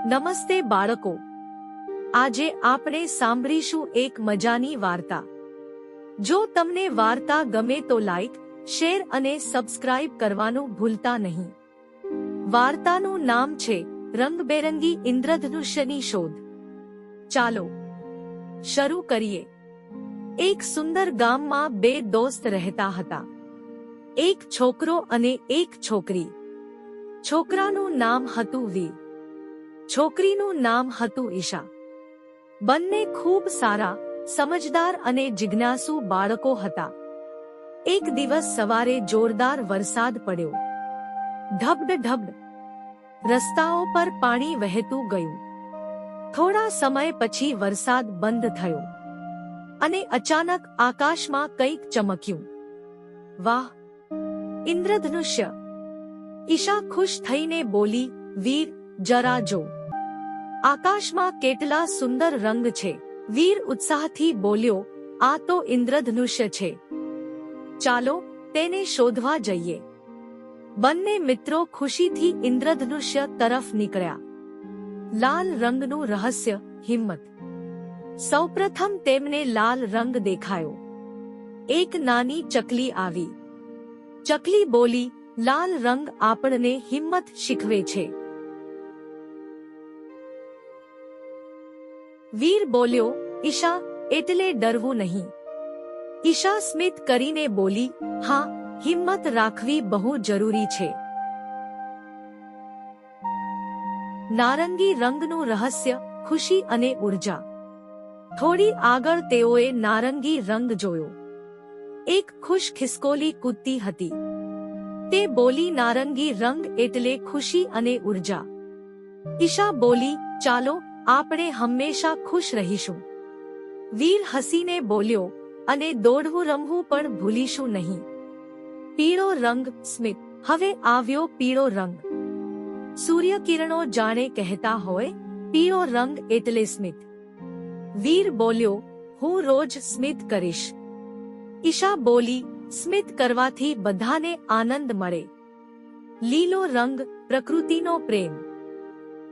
નમસ્તે બાળકો, આજે આપણે સાંભળીશું એક મજાની વાર્તા. જો તમને વાર્તા ગમે તો લાઈક, શેર અને સબસ્ક્રાઇબ કરવાનું ભૂલતા નહીં. વાર્તાનું નામ છે રંગબેરંગી ઇન્દ્રધનુષ્યની શોધ. ચાલો શરૂ કરીએ. એક સુંદર ગામમાં બે દોસ્ત રહેતા હતા. એક છોકરો અને એક છોકરી. છોકરાનું નામ હતું વીર, છોકરીનું નામ હતું ઈશા. બંને ખૂબ સારા, સમજદાર અને જિજ્ઞાસુ બાળકો હતા. એક દિવસ સવારે જોરદાર વરસાદ પડ્યો. ઢબઢ ઢબઢ રસ્તાઓ પર પાણી વહેતું ગયું. થોડા સમય પછી વરસાદ બંધ થયો અને અચાનક આકાશમાં કંઈક ચમક્યું. વાહ, ઇન્દ્રધનુષ્ય! ઈશા ખુશ થઈને બોલી, વીર, જરા જો, આકાશમાં કેટલા સુંદર રંગ છે. વીર ઉત્સાહથી બોલ્યો, આ તો ઇન્દ્રધનુષ્ય છે. ચાલો તેને શોધવા જઈએ. બંને મિત્રો ખુશીથી ઇન્દ્રધનુષ્ય તરફ નીકળ્યા. લાલ રંગનું રહસ્ય, હિંમત. સૌપ્રથમ તેમને લાલ રંગ દેખાયો. એક નાની ચકલી આવી. ચકલી બોલી, લાલ રંગ આપણને હિંમત શીખવે છે. વીર બોલ્યો, ઈશા, એટલે ડરવું નહીં. ઈશા સ્મિત કરીને બોલી, હા, હિંમત રાખવી બહુ જરૂરી છે. નારંગી રંગનું રહસ્ય, ખુશી અને ઉર્જા. થોડી આગળ તેઓએ નારંગી રંગ જોયો. એક ખુશ ખિસકોલી કૂદતી હતી. તે બોલી, નારંગી રંગ એટલે ખુશી અને ઉર્જા. ઈશા બોલી, ચાલો આપણે હંમેશા ખુશ રહીશું. વીર હસીને બોલ્યો, અને દોડવું રમવું પણ ભૂલીશું નહીં. પીળો રંગ, સ્મિત. હવે આવ્યો પીળો રંગ. સૂર્યકિરણો જાણે કહેતા હોય, પીળો રંગ એટલે સ્મિત. વીર બોલ્યો, હું રોજ સ્મિત કરીશ. ઈશા બોલી, સ્મિત કરવાથી બધાને આનંદ મળે. લીલો રંગ, પ્રકૃતિનો પ્રેમ.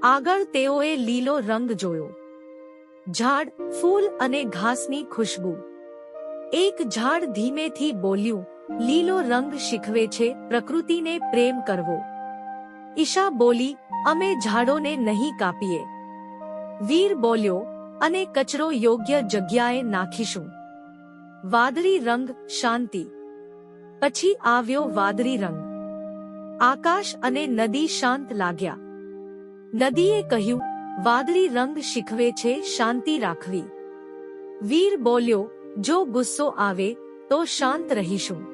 આગળ તેઓએ લીલો રંગ જોયો. ઝાડ, ફૂલ અને ઘાસની ખુશ્બુ. એક ઝાડ ધીમેથી બોલ્યું, લીલો રંગ શીખવે છે પ્રકૃતિને પ્રેમ કરવો. ઈશા બોલી, અમે ઝાડોને નહીં કાપીએ. વીર બોલ્યો, અને કચરો યોગ્ય જગ્યાએ નાખીશું. વાદળી રંગ, શાંતિ. પછી આવ્યો વાદળી રંગ. આકાશ અને નદી શાંત લાગ્યા. નદીએ કહ્યું, વાદળી રંગ શીખવે છે શાંતિ રાખવી. વીર બોલ્યો, જો ગુસ્સો આવે તો શાંત રહીશું.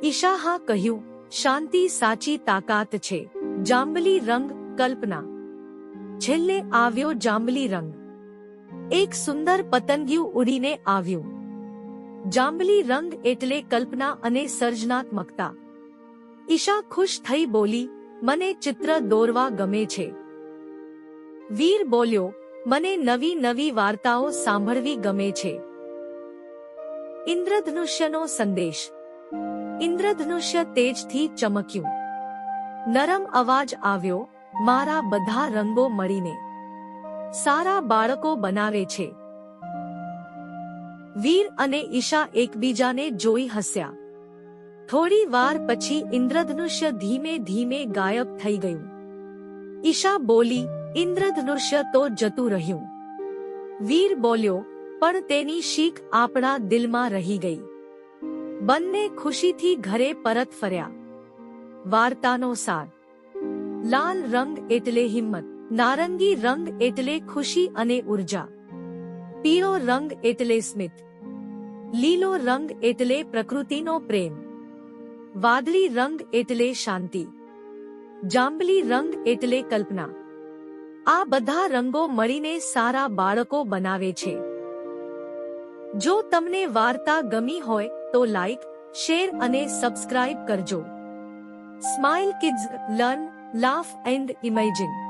ઈશા હા કહ્યું, શાંતિ સાચી તાકાત છે. જાંબલી રંગ, કલ્પના. છેલ્લે આવ્યો જાંબલી રંગ. એક સુંદર પતંગિયું ઉડીને આવ્યું. જાંબલી રંગ એટલે કલ્પના અને સર્જનાત્મકતા. ઈશા ખુશ થઈ બોલી, મને ચિત્ર દોરવા ગમે છે. વીર બોલ્યો, મને નવી નવી વાર્તાઓ સાંભળવી ગમે છે. ઇન્દ્રધનુષ્યનો સંદેશ. ઇન્દ્રધનુષ્ય તેજથી ચમક્યું. નરમ અવાજ આવ્યો, મારા બધા રંગો મળીને સારા બાળકો બનાવે છે. વીર અને ઈશા એકબીજાને જોઈ હસ્યા. થોડી વાર પછી ઇન્દ્રધનુષ્ય ધીમે ધીમે ગાયબ થઈ ગયું. ઈશા બોલી, ઇન્દ્રધનુષ્ય તો જતું રહ્યું. વીર બોલ્યો, પણ તેની શીખ આપણા દિલમાં રહી ગઈ. બંને ખુશીથી ઘરે પરત ફર્યા. વાર્તાનો સાર. લાલ રંગ એટલે હિંમત. નારંગી રંગ એટલે ખુશી અને ઉર્જા. પીળો રંગ એટલે સ્મિત. લીલો રંગ એટલે પ્રકૃતિનો પ્રેમ. વાદળી રંગ એટલે શાંતિ. જાંબલી રંગ એટલે કલ્પના. આ બધા રંગો મળીને સારા બાળકો બનાવે છે. જો તમને વાર્તા ગમી હોય તો લાઈક, શેર અને સબસ્ક્રાઇબ કરજો. Smile kids, learn, laugh and imagine.